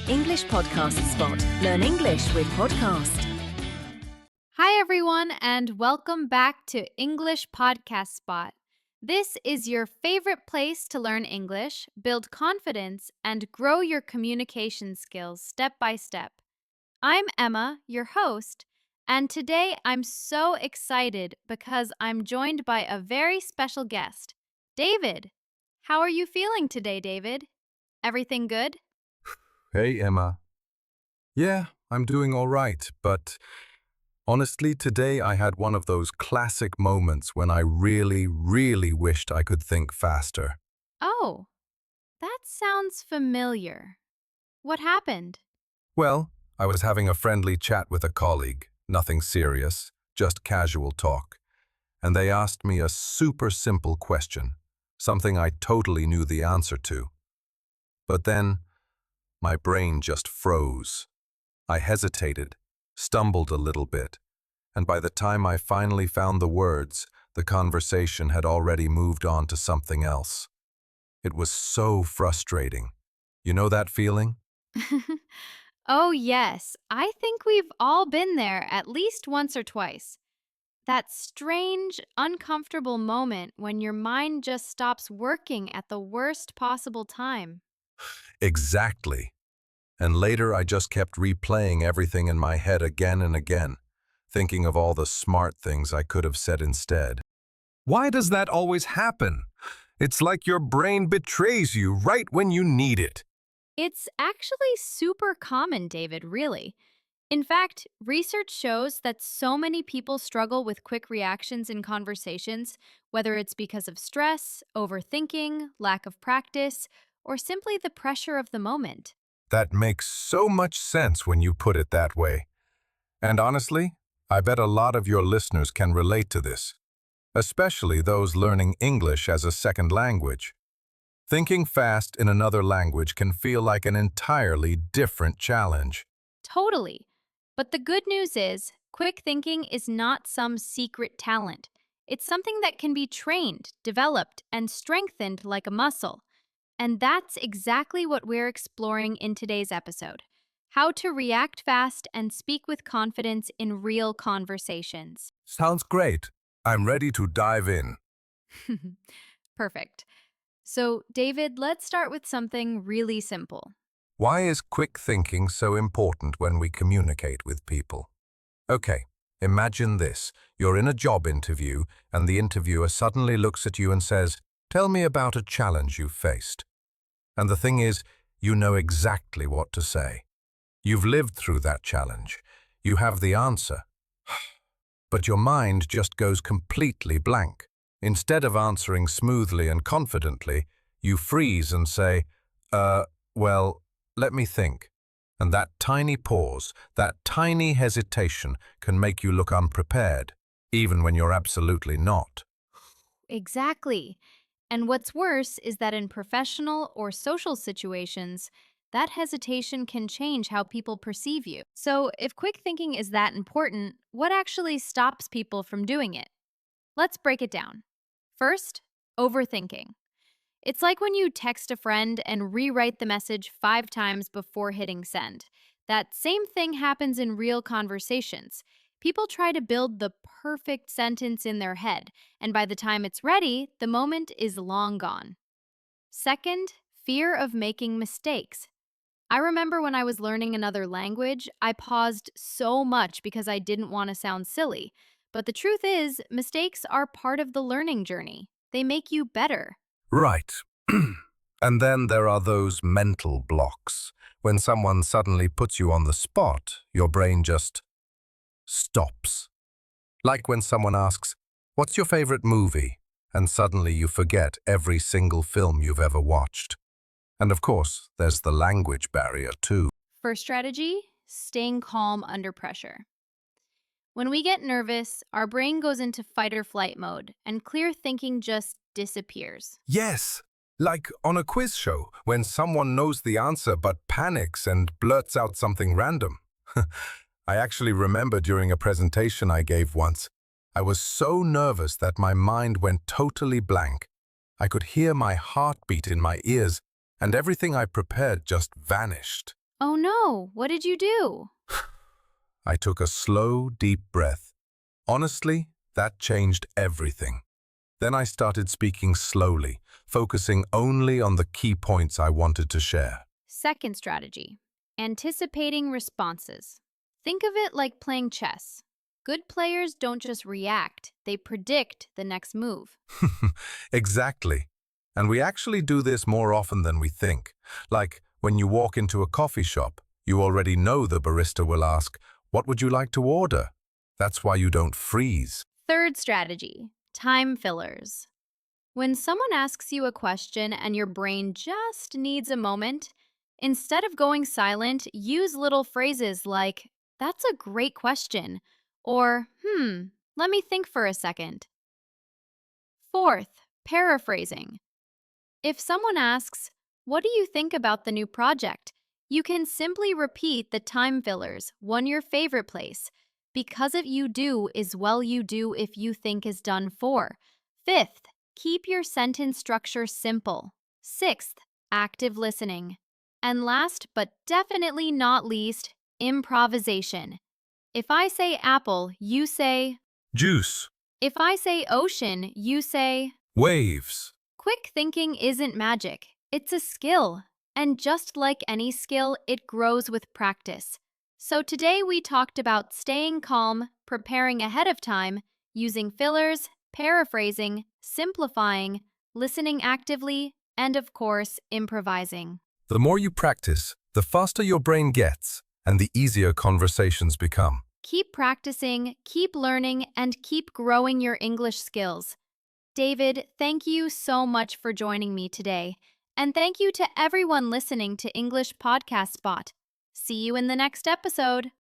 English podcast spot. Learn English with podcast. Hi, everyone, and welcome back to English Podcast Spot. This is your favorite place to learn English, build confidence, and grow your communication skills step by step. I'm Emma, your host, and today I'm so excited because I'm joined by a very special guest, David. How are you feeling today, David? Everything good? Hey, Emma. Yeah, I'm doing all right, but honestly, today I had one of those classic moments when I really wished I could think faster. Oh, that sounds familiar. What happened? Well, I was having a friendly chat with a colleague, nothing serious, just casual talk, and they asked me a super simple question, something I totally knew the answer to. But then, my brain just froze. I hesitated, stumbled a little bit, and by the time I finally found the words, the conversation had already moved on to something else. It was so frustrating. You know that feeling? Oh, yes. I think we've all been there at least once or twice. That strange, uncomfortable moment when your mind just stops working at the worst possible time. Exactly. And later I just kept replaying everything in my head again and again, thinking of all the smart things I could have said instead. Why does that always happen? It's like your brain betrays you right when you need it. It's actually super common, David, really. In fact, research shows that so many people struggle with quick reactions in conversations, whether it's because of stress, overthinking, lack of practice, or simply the pressure of the moment. That makes so much sense when you put it that way. And honestly, I bet a lot of your listeners can relate to this, especially those learning English as a second language. Thinking fast in another language can feel like an entirely different challenge. Totally. But the good news is, quick thinking is not some secret talent. It's something that can be trained, developed, and strengthened like a muscle. And that's exactly what we're exploring in today's episode: how to react fast and speak with confidence in real conversations. Sounds great. I'm ready to dive in. Perfect. So, David, let's start with something really simple. Why is quick thinking so important when we communicate with people? Okay, imagine this. You're in a job interview, and the interviewer suddenly looks at you and says, "Tell me about a challenge you've faced." And the thing is, you know exactly what to say. You've lived through that challenge. You have the answer. But your mind just goes completely blank. Instead of answering smoothly and confidently, you freeze and say, well, let me think. And that tiny pause, that tiny hesitation can make you look unprepared, even when you're absolutely not. Exactly. And what's worse is that in professional or social situations, that hesitation can change how people perceive you. So, if quick thinking is that important, what actually stops people from doing it? Let's break it down. First, overthinking. It's like when you text a friend and rewrite the message 5 times before hitting send. That same thing happens in real conversations. People try to build the perfect sentence in their head, and by the time it's ready, the moment is long gone. Second, fear of making mistakes. I remember when I was learning another language, I paused so much because I didn't want to sound silly. But the truth is, mistakes are part of the learning journey. They make you better. Right. And then there are those mental blocks. When someone suddenly puts you on the spot, your brain just stops. Like when someone asks, "What's your favorite movie?" And suddenly you forget every single film you've ever watched. And of course, there's the language barrier too. First strategy, staying calm under pressure. When we get nervous, our brain goes into fight or flight mode, and clear thinking just disappears. Yes, like on a quiz show, when someone knows the answer but panics and blurts out something random. I actually remember during a presentation I gave once, I was so nervous that my mind went totally blank. I could hear my heartbeat in my ears, and everything I prepared just vanished. Oh no, what did you do? I took a slow, deep breath. Honestly, that changed everything. Then I started speaking slowly, focusing only on the key points I wanted to share. Second strategy, anticipating responses. Think of it like playing chess. Good players don't just react, they predict the next move. Exactly. And we actually do this more often than we think. Like when you walk into a coffee shop, you already know the barista will ask, "What would you like to order?" That's why you don't freeze. Third strategy, time fillers. When someone asks you a question and your brain just needs a moment, instead of going silent, use little phrases like, "That's a great question," or, let me think for a second. Fourth, paraphrasing. If someone asks, "What do you think about the new project?" you can simply repeat the time fillers, one your favorite place. Because if you do is well you do if you think is done for. Fifth, keep your sentence structure simple. Sixth, active listening. And last but definitely not least, improvisation. If I say apple, you say, Juice. if I say ocean, you say, Waves. quick thinking isn't magic, it's a skill. And just like any skill, it grows with practice. So today we talked about staying calm, preparing ahead of time, using fillers, paraphrasing, simplifying, listening actively, and of course, improvising. The more you practice, the faster your brain gets, and the easier conversations become. Keep practicing, keep learning, and keep growing your English skills. David, thank you so much for joining me today. And thank you to everyone listening to English Podcast Spot. See you in the next episode.